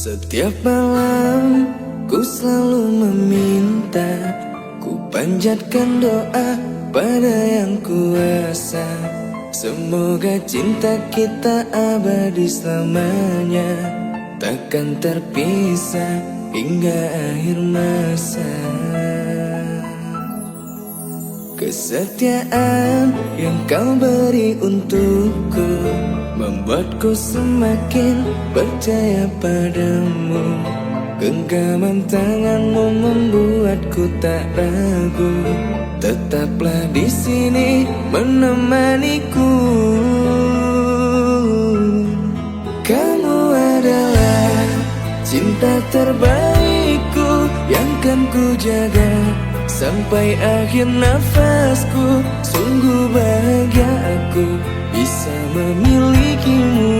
Setiap malam ku selalu meminta, ku panjatkan doa pada yang kuasa. Semoga cinta kita abadi selamanya, takkan terpisah hingga akhir masa. Kesetiaan yang kau beri untukku membuatku semakin percaya padamu. Genggaman tanganmu membuatku tak ragu. Tetaplah di sini menemaniku. Kamu adalah cinta terbaikku yang kan ku jaga sampai akhir nafasku. Sungguh bahagia aku bisa memilikimu.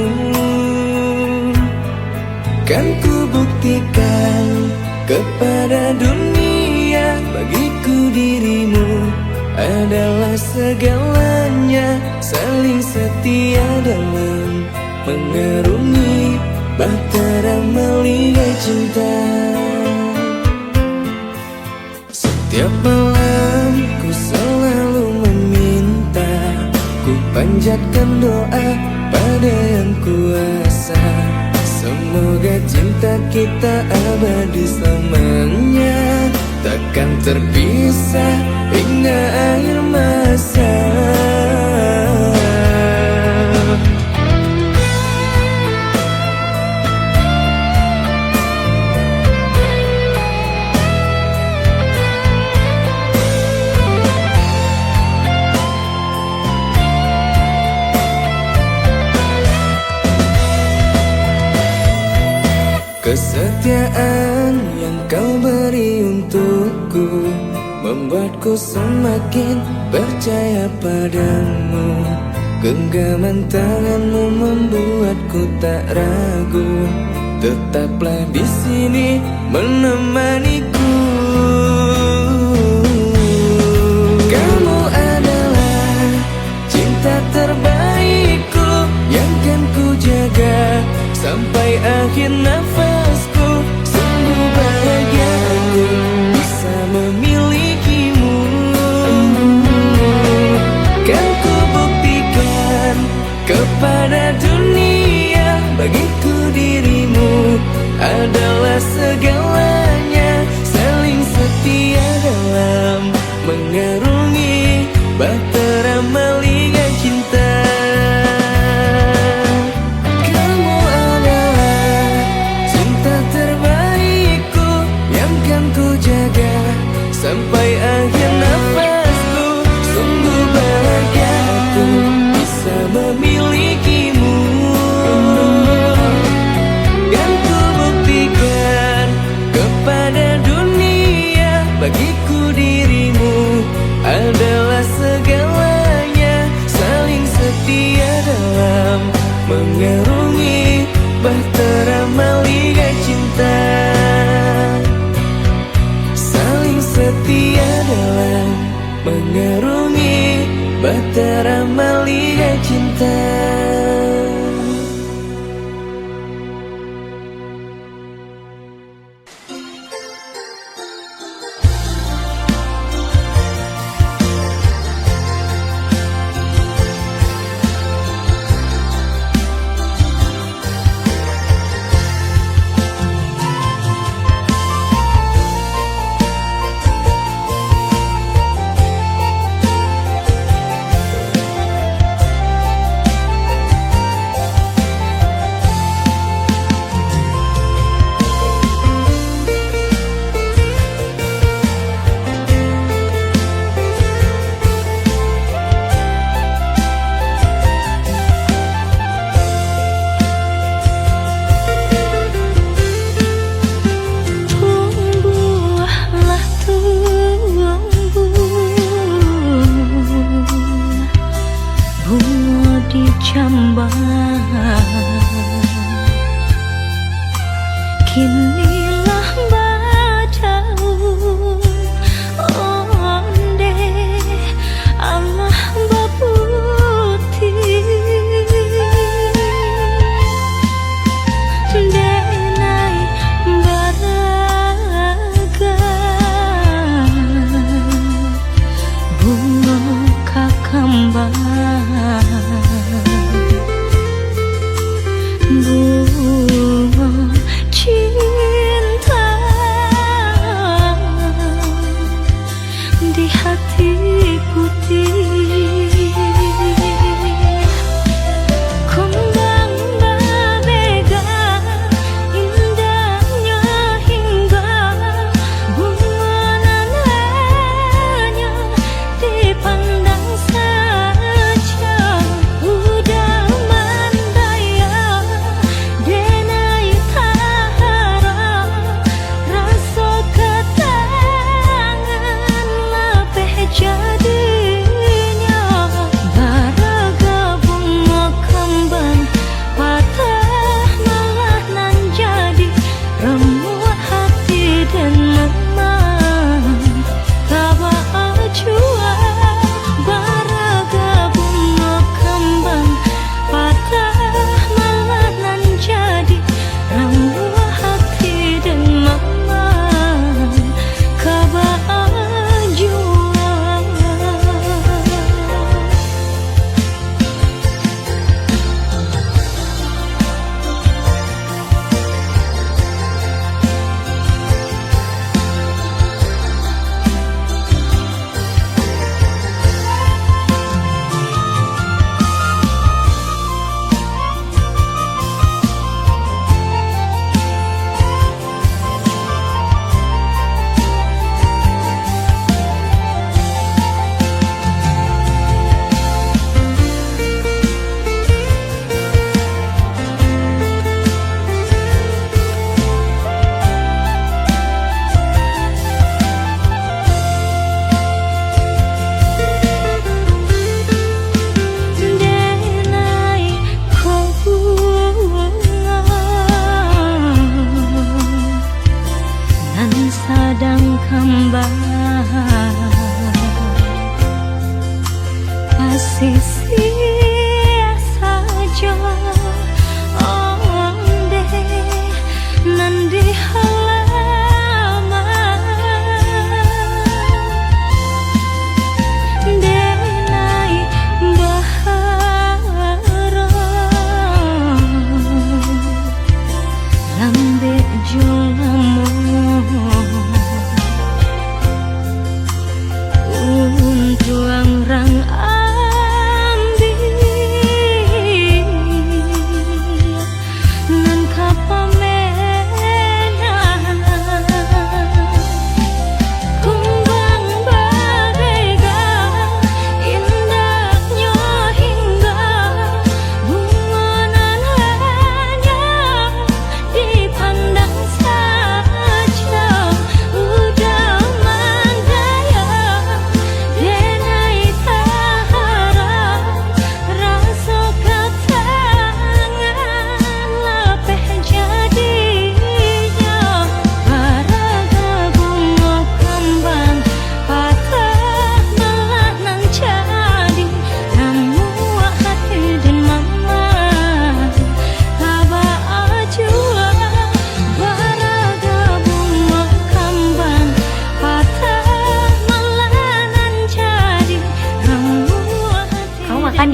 Kan ku buktikan kepada dunia, bagiku dirimu adalah segalanya. Saling setia dalam mengarungi bahtera melihat cinta. Setiap malam ku selalu meminta, ku panjatkan doa pada yang kuasa. Semoga cinta kita abadi selamanya, takkan terpisah hingga akhir masa. Kesetiaan yang kau beri untukku membuatku semakin percaya padamu. Genggaman tanganmu membuatku tak ragu. Tetaplah di sini menemaniku. Kamu adalah cinta terbaikku yang kan ku jaga sampai akhir nafasku. Sungguh bahagia aku bisa memilikimu. Kan ku buktikan kepada dunia, bagiku dirimu adalah segalanya. Saling setia dalam mengarungi bahtera melihat cinta. Sampai akhir nafasku, sungguh bahagia aku bisa memilikimu. Dan ku buktikan kepada dunia, bagiku dirimu adalah segalanya. Saling setia dalam mengarungi bahtera melihat cinta. Setia dalam mengarungi bahtera melihat cinta. Kinilah badaun onde Allah baputi denai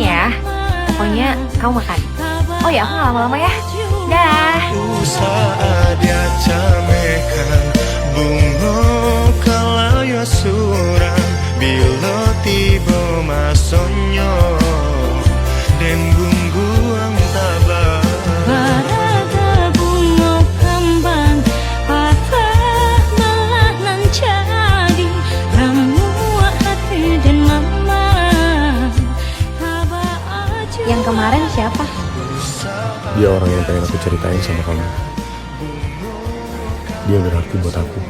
ya. Pokoknya kamu makan. Oh ya, aku nggak lama-lama ya. Dah. Saatnya camekan bunga kalaya surang bila tiba masonyo den bungguang tabah Barada bunga kembang patah malah nan jadi ramu hati dan mama Haba aja. Yang kemarin siapa? Dia orang yang pengen aku ceritain sama kamu. Dia berarti buat aku.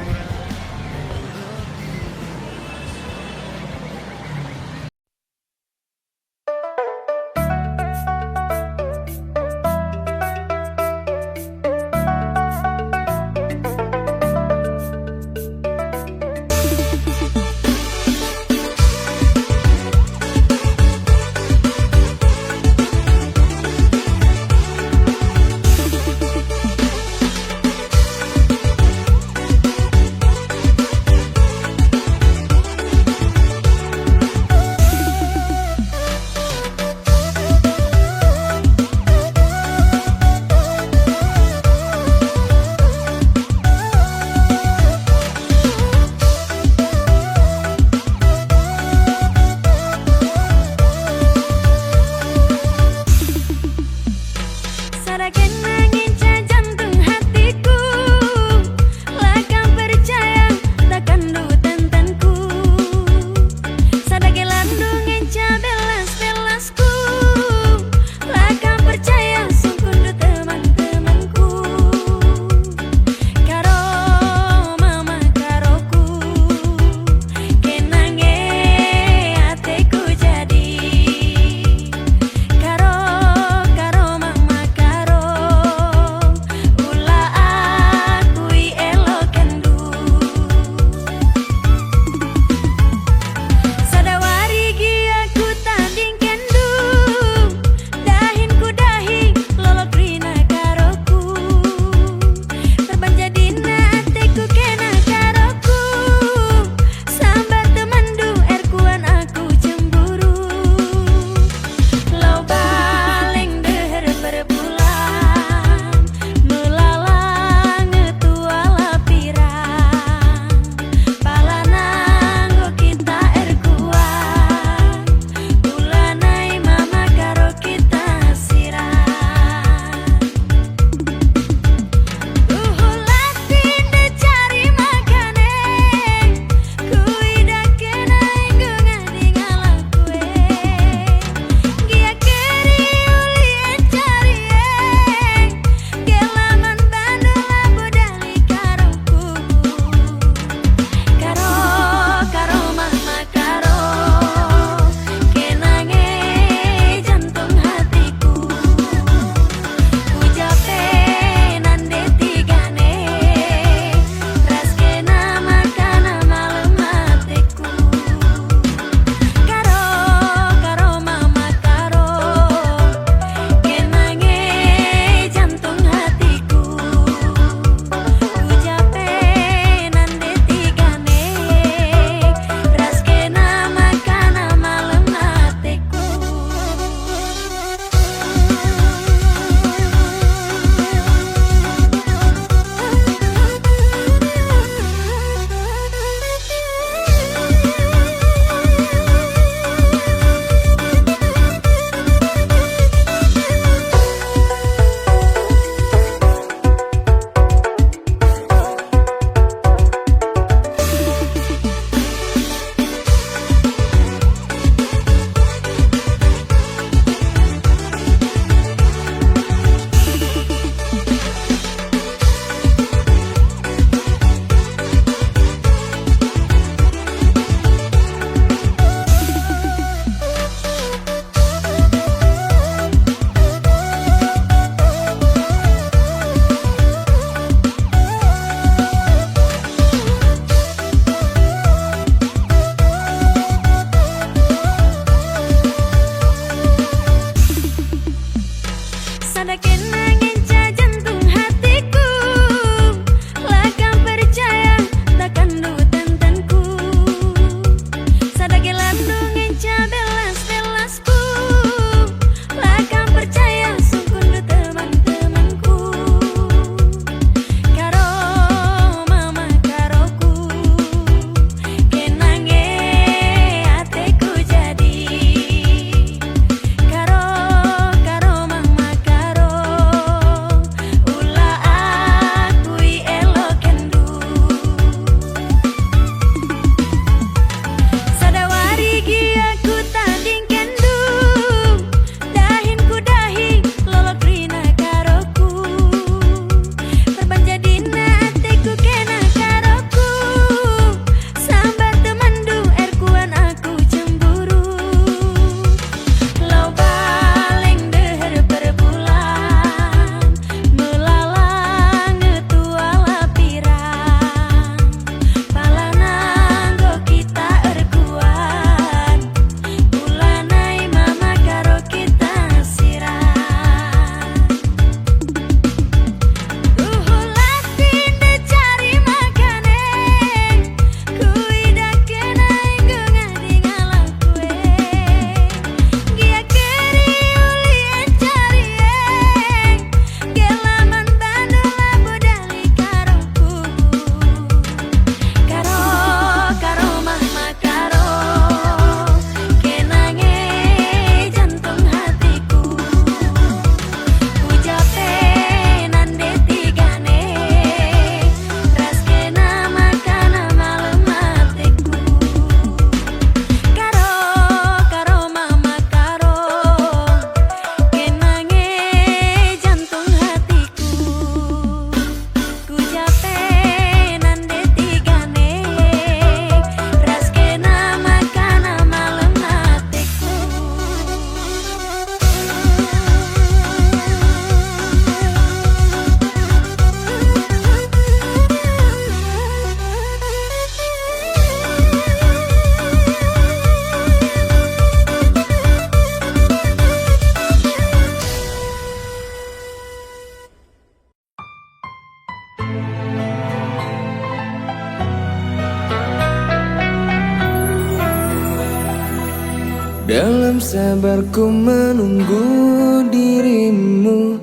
sabarku menunggu dirimu,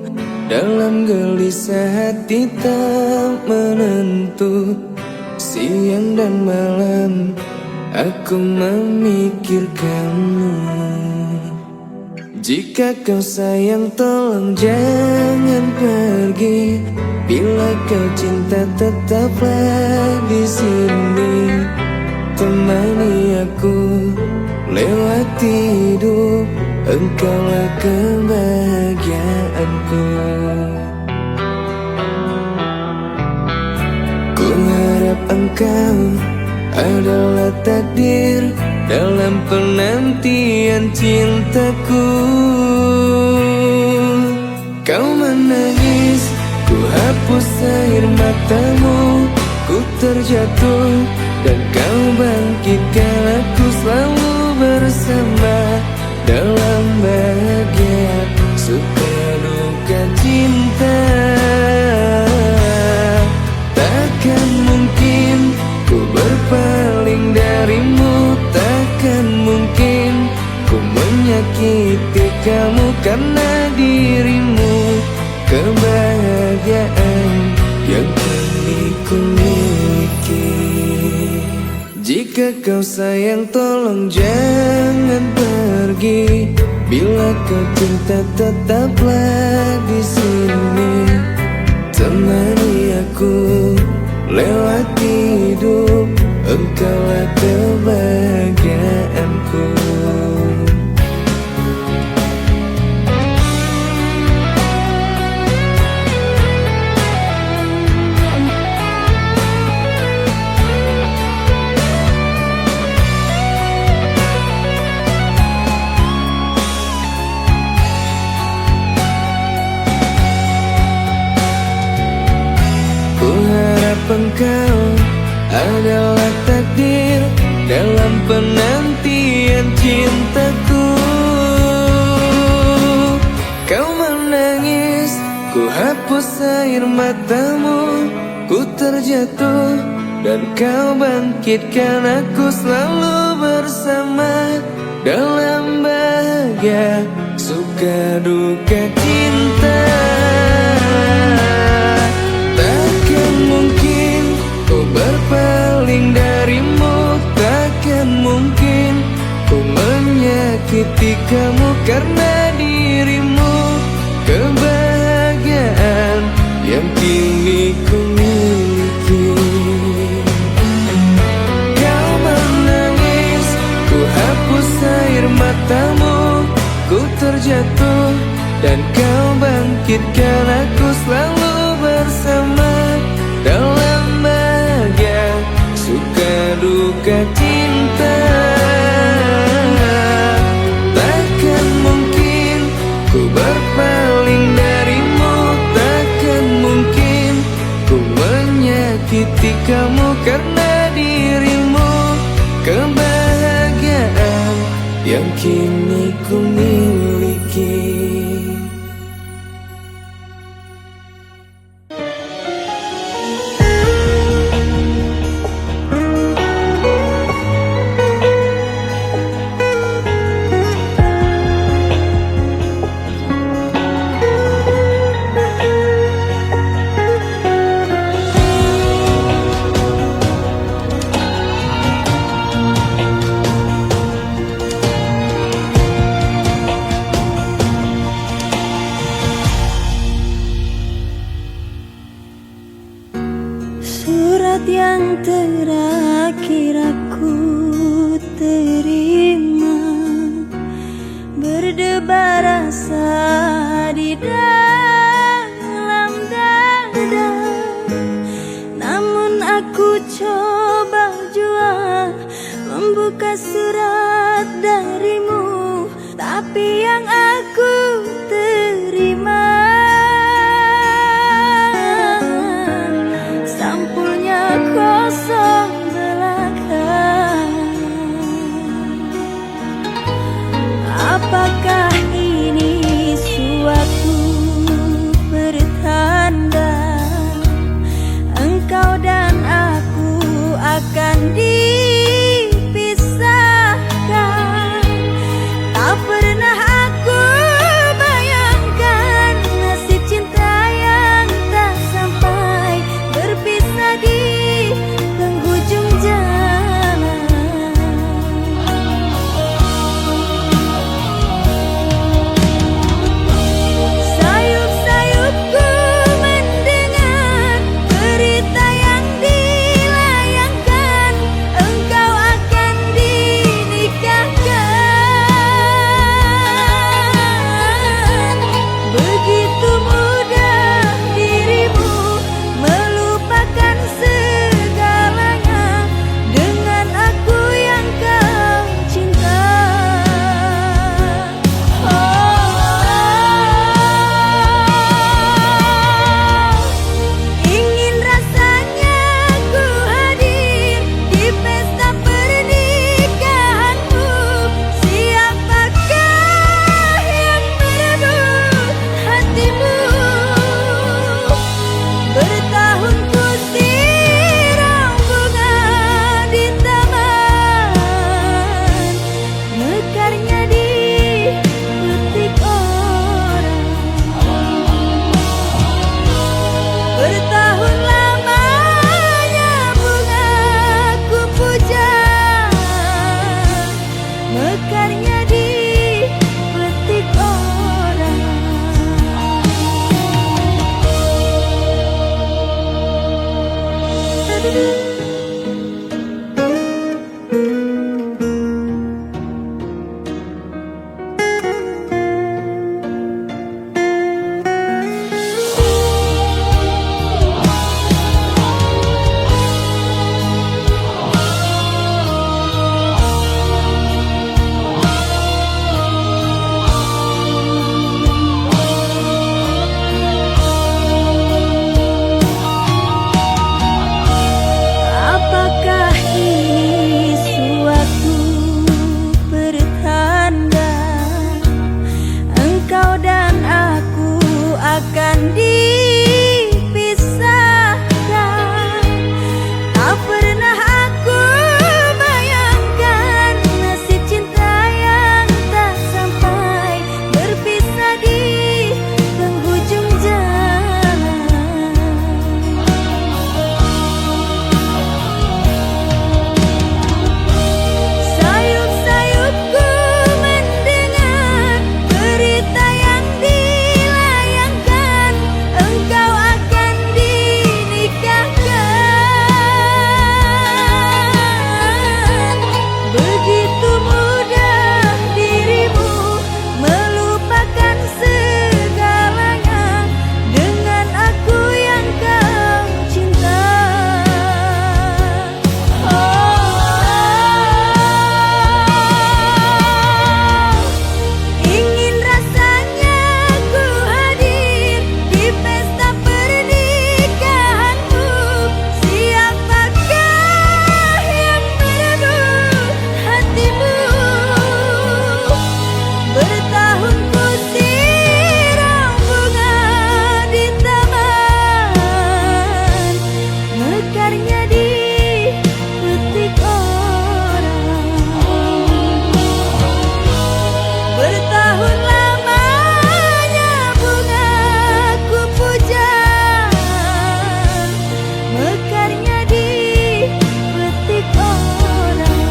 dalam gelisah hati tak menentu. Siang dan malam aku memikirkanmu. Jika kau sayang tolong jangan pergi, bila kau cinta tetaplah di sini. Temani aku lewati hidup, engkaulah kebahagiaanku. Ku harap engkau adalah takdir dalam penantian cintaku. Kau menangis, ku hapus air matamu. Ku terjatuh dan kau bangkitkan aku, selalu bersama dalam bahagia, suka duka cinta. Takkan mungkin ku berpaling darimu, takkan mungkin ku menyakiti kamu, karena dirimu kebahagiaan yang kini ku miliki. Jika kau sayang tolong jangan pergi, bila kau cinta tetaplah di sini. Temani aku lewati hidup, engkaulah kebahagiaanku. Engkau adalah takdir dalam penantian cintaku. Kau menangis, ku hapus air matamu. Ku terjatuh dan kau bangkitkan aku, selalu bersama dalam bahagia, suka duka cinta. Berpaling darimu, takkan mungkin ku menyakiti kamu, karena dirimu kebahagiaan yang kini ku miliki. Kau menangis, ku hapus air matamu. Ku terjatuh dan kau bangkitkan aku, selalu bersama dalam suka duka cinta. Takkan mungkin ku berpaling darimu, takkan mungkin ku menyakiti kamu, karena dirimu kebahagiaan yang kini ku miliki. Yang terakhir aku terima, berdebar rasa di dalam dada. Namun aku coba jua membuka surat darimu, tapi yang aku terima kosong belaka. dipisahkan. Tak pernah aku bayangkan nasib cinta yang tak sampai, berpisah di penghujung jalan. Sayup-sayupku mendengar berita yang dilayangkan, engkau akan dinikahkan. Begitu mudah dirimu melupakan segalanya dengan aku yang kau cinta. Ingin rasanya ku hadir di pesta pernikahanmu. Siapakah yang merebut hatimu? Bertahun ku siram bunga di taman, mekarnya dipetik orang. Bertahun lamanya bunga ku puja, mekarnya dipetik orang.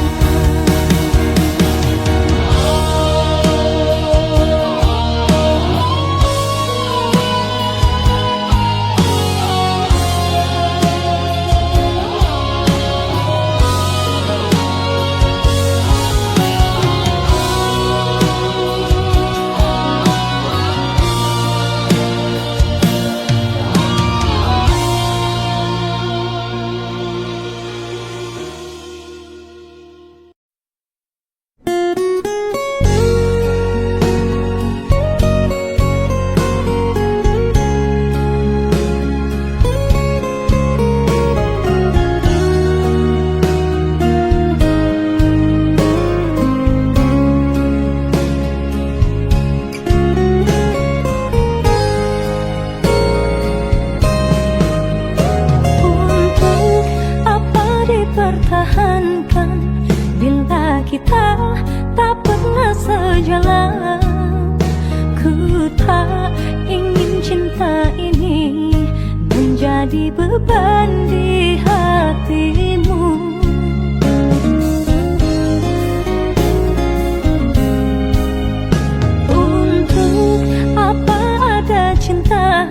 Untuk apa dipertahankan bila kita tak pernah sejalan? Ku tak ingin cinta ini menjadi beban di hatimu. Untuk apa ada cinta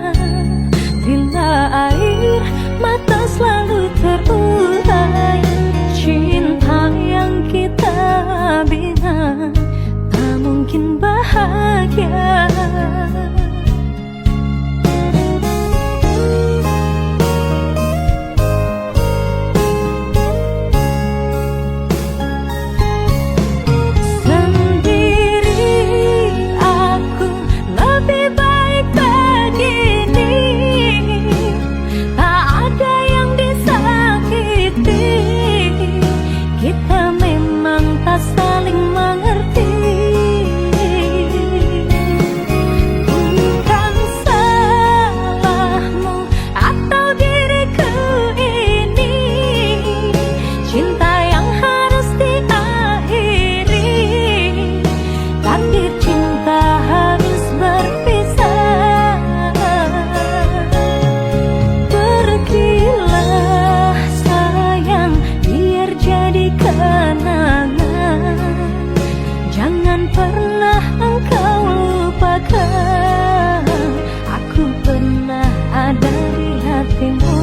bila air mata selalu terurai? Cinta yang kita bina tak mungkin bahagia. Sendiri aku lebih baik begini, tak ada yang disakiti. Kita memang tak saling mengerti. Bukan salahmu atau diriku ini, cinta yang harus diakhiri. Takdir cinta harus berpisah. Pergilah sayang, biar jadi kenangan. Jangan pernah engkau lupakan aku pernah ada di hatimu.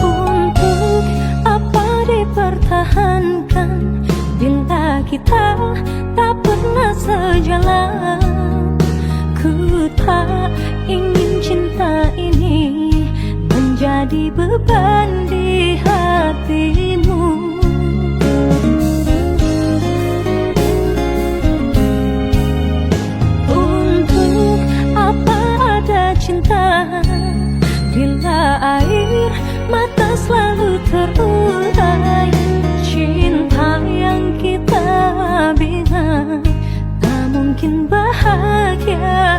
Untuk apa dipertahankan bila kita tak pernah sejalan? Ku tak ingin cinta ini menjadi beban di hatimu. Untuk apa ada cinta bila air mata selalu terurai? Cinta yang kita bina tak mungkin bahagia.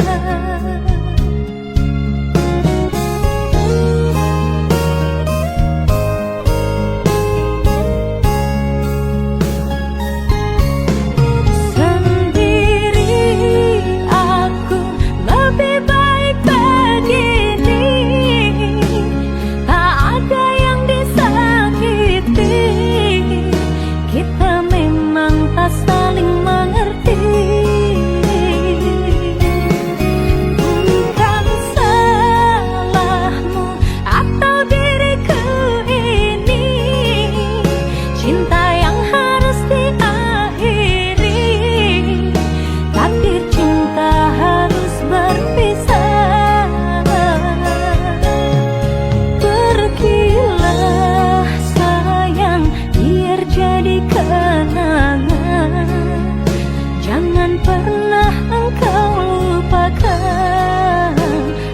Jangan pernah engkau lupakan,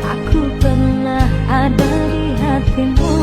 aku pernah ada di hatimu.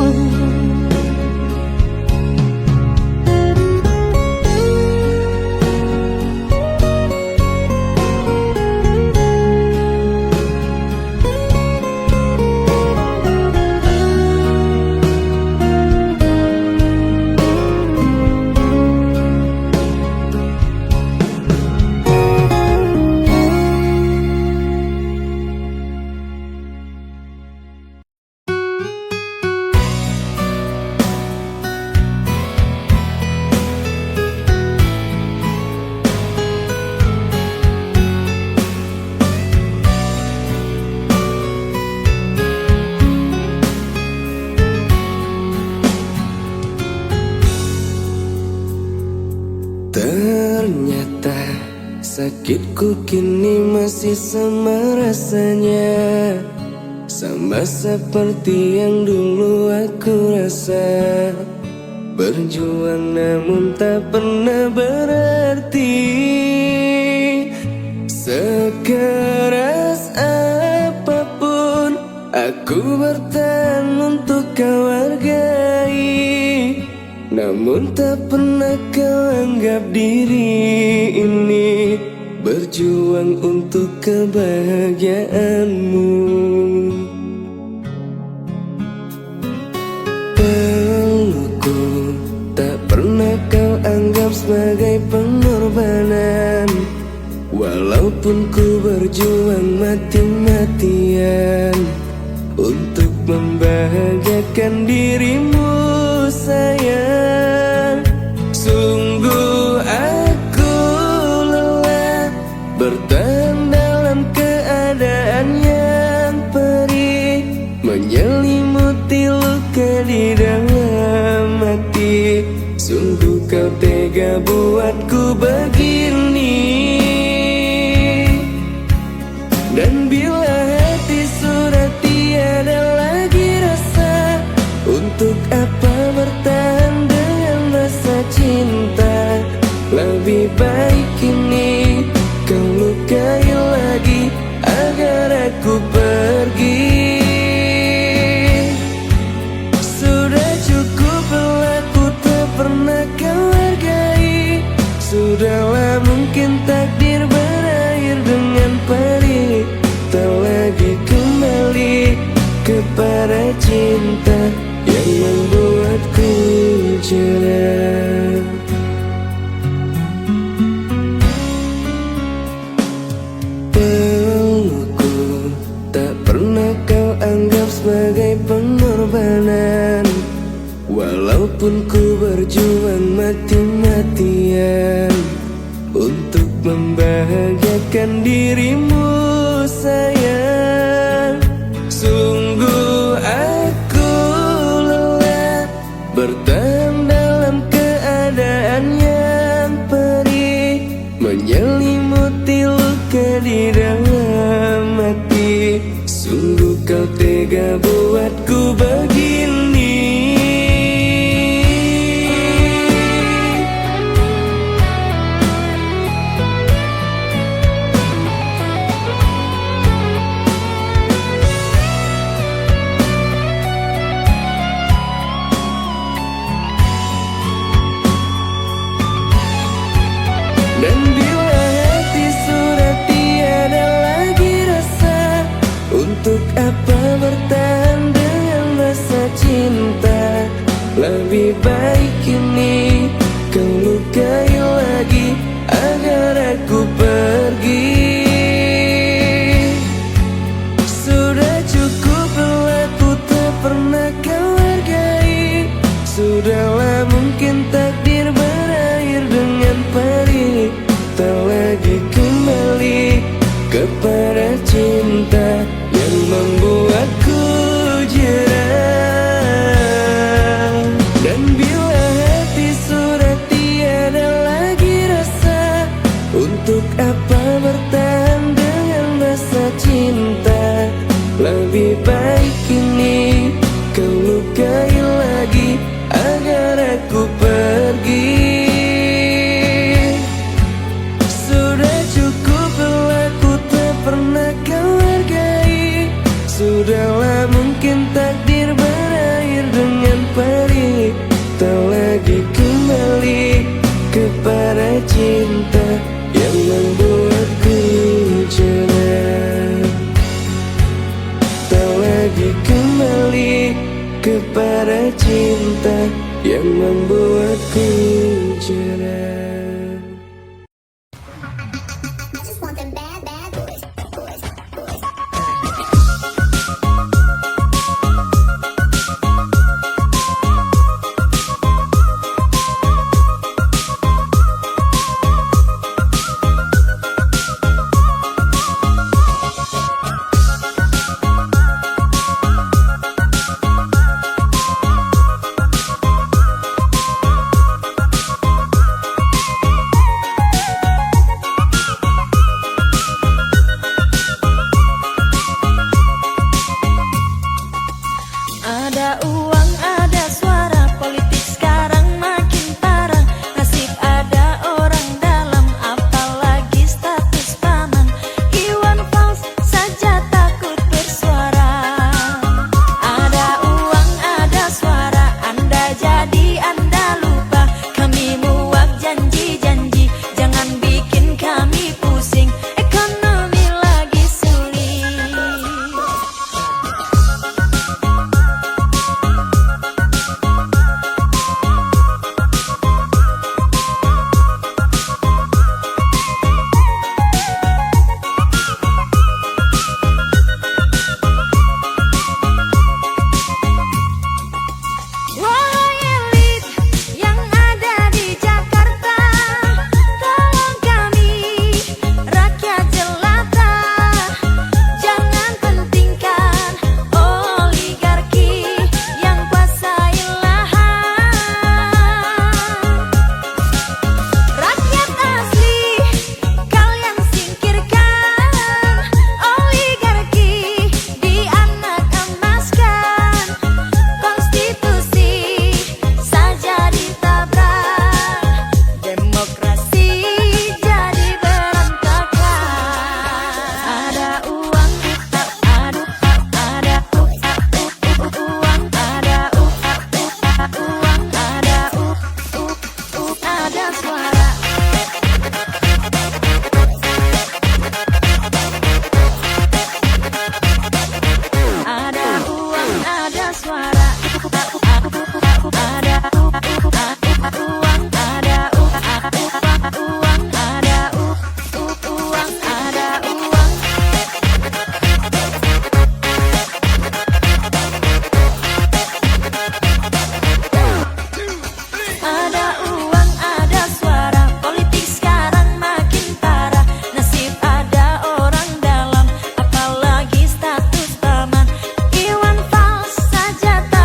Ternyata sakitku kini masih sama rasanya, sama seperti yang dulu aku rasa. Berjuang namun tak pernah berarti, sekeras apapun aku bertahan untuk kau hargai. Namun tak pernah kau anggap diri ini berjuang untuk kebahagiaanmu. Pelukku tak pernah kau anggap sebagai pengorbanan, walaupun ku berjuang mati-matian untuk membahagiakan dirimu sayang. Sungguh aku lelah bertahan dalam keadaan yang perih, menyelimuti luka di dalam hati. Sungguh kau tega buatku begini. Dan bila hati sudah tiada lagi rasa, untuk apa bertahan dengan rasa cinta? Lebih baik kini kau lukai lagi agar aku pergi. Sudah cukup bila ku tak pernah kau hargai. Sudahlah mungkin takdir berakhir dengan pahit, tak lagi kembali kepada cinta yang membuatku cerah. Pelukku tak pernah kau anggap sebagai pengorbanan, walaupun ku berjuang mati-matian untuk membahagiakan dirimu sayang. Sungguh aku lelah bertahan dalam keadaan yang perih, menyelimuti luka di dalam hati. Sungguh kau tega buatku begini. Lebih baik kini kau lukai lagi agar aku pergi. Sudah cukup aku tak pernah kau hargai. Sudahlah mungkin takdir berakhir dengan perih. Tak lagi kembali kepada cinta yang membuatku jerah. Dan bila hati sudah tiada lagi rasa, untuk apa bertahan dengan rasa cinta? Lebih baik kini kau lukai lagi agar aku pergi. Sudah cukup aku tak pernah kau hargai. Sudahlah mungkin takdir berakhir dengan perih. Tak lagi kembali kepada cinta yang membuatku jerah. Tak lagi kembali kepada cinta yang membuatku jerah. Ada uang, ada suara, politik sekarang makin parah. Nasib ada orang dalam, apalagi status paman. Iwan Fals saja takut bersuara. Ada uang, ada suara, Anda jadi Anda lupa. Kami muak janji-janji, jangan bikin kami pusing. Ekonomi lagi sulit. Wahai elit yang ada di Jakarta, tolong kami rakyat jelata. Jangan pentingkan oligarki yang kuasai lahan. Rakyat asli kalian singkirkan, oligarki dianak emaskan. Konstitusi saja ditabrak, demokrasi jadi berantakan. Ada uang, ada uang, ada uang, ada suara. Ada uang, ada suara. Ada uang, ada uang, ada uang, ada uang. Ada uang, ada suara, politik sekarang makin parah. Nasib ada orang dalam, apalagi status paman. Iwan Fals saja tak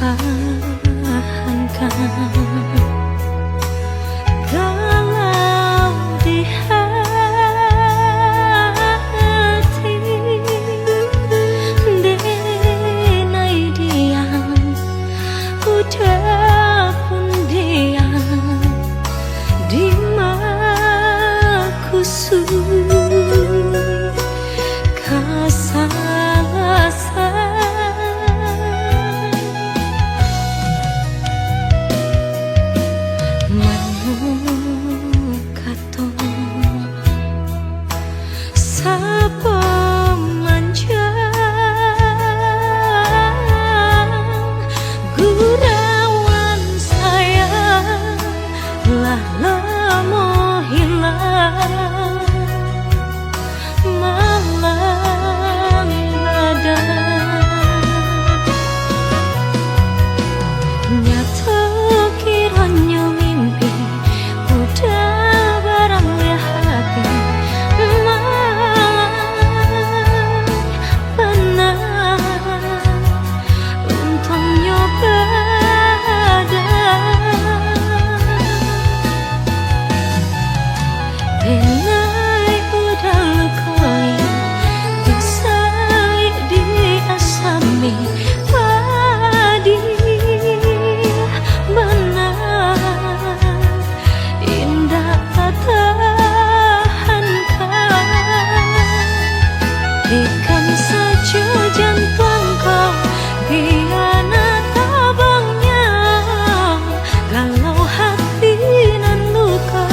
pertahankan. Galau di hati, denai diam, udah pun diam, di makusud kasalasan. Sapa manjang gurauan sayang lah lama hilang malam badan. Nyata kiranya mimpi udah barang hati. Denai udah lekoi, disai diasami padi benar indah pertahankan. Ikan saja jantung kau hianat abangnya, galau hati nan luka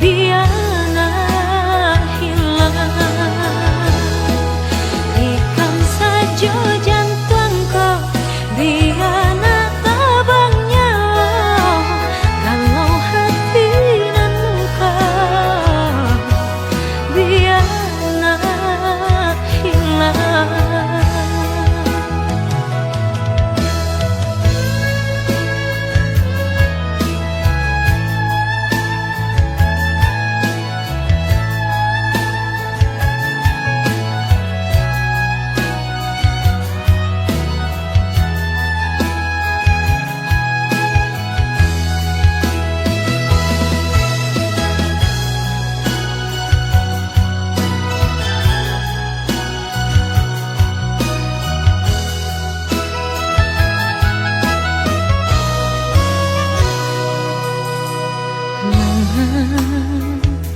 biarlah hilang. Ikan saja jantung kau biarlah abangnya, galau hati nan luka biarlah hilang.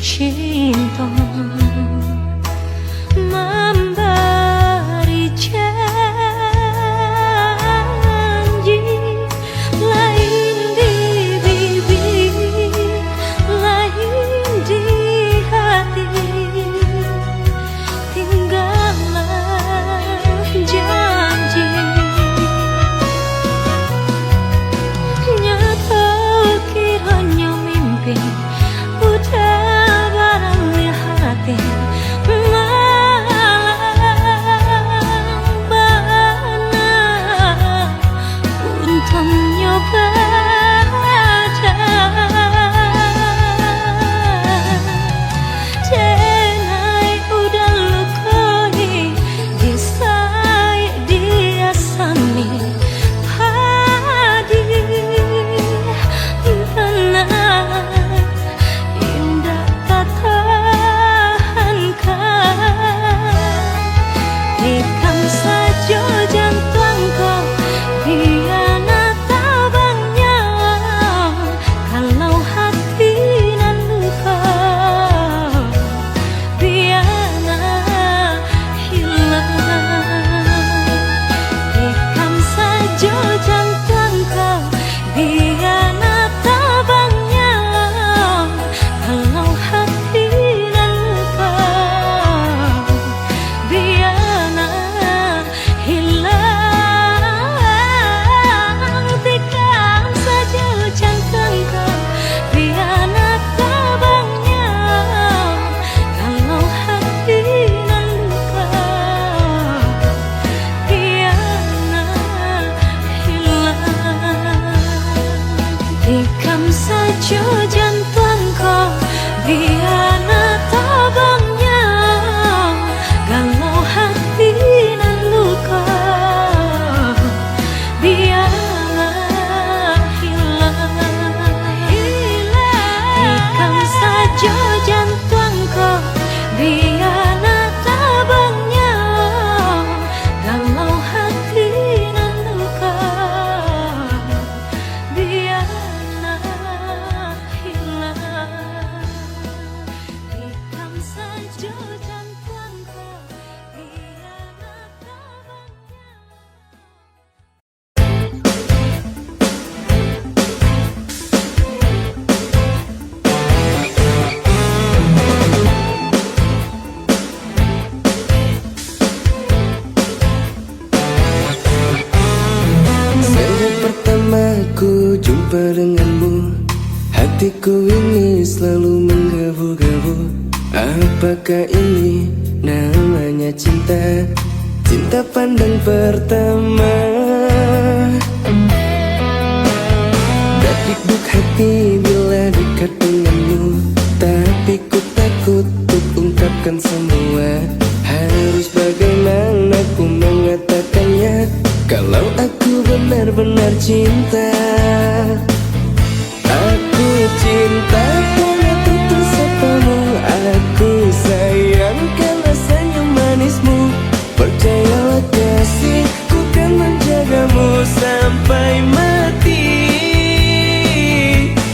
Cinta memberi janji, lain di bibir, lain di hati. Tinggallah janji, nyata kiranya mimpi udah barang hati malam benar untuk nyoba denai udah lekoi, disai diasami padi benar indah pertahankan. Ikan saja jantung kau hianat abangnya, kalau hati nan luka biarlah hilang. Ikan saja jantung kau hianat abangnya, kalau hati nan luka biarlah hilang. Tikam saja jantung kau hianat abangnya, kalau hati nan luka biarlah hilang. Tikam saja jantung kau hianat abangnya, kalau hati nan luka jumpa denganmu, hatiku ini selalu menggebu-gebu. Apakah ini namanya cinta? Cinta pandang pertama. Dakdikduk hati bila dekat denganmu, tapi ku takut untuk ungkapkan semua. Harus bagaimana ku mengatakannya kalau aku benar-benar cinta. Aku cinta karena tutur sapamu, aku sayang karena senyum manismu. Percayalah kasih, ku kan menjagamu sampai mati.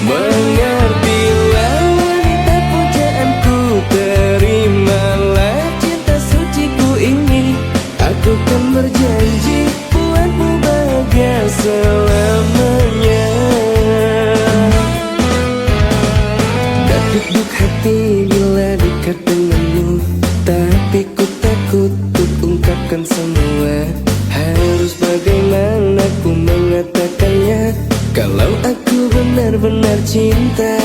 Mengertilah wanita pujaanku, terimalah cinta suciku ini. Aku kan berjanji buatmu bahagia selamanya. Dakdikduk hati bila dekat denganmu, tapi ku takut untuk ungkapkan semua. Harus bagaimana ku mengatakannya kalau aku benar-benar cinta.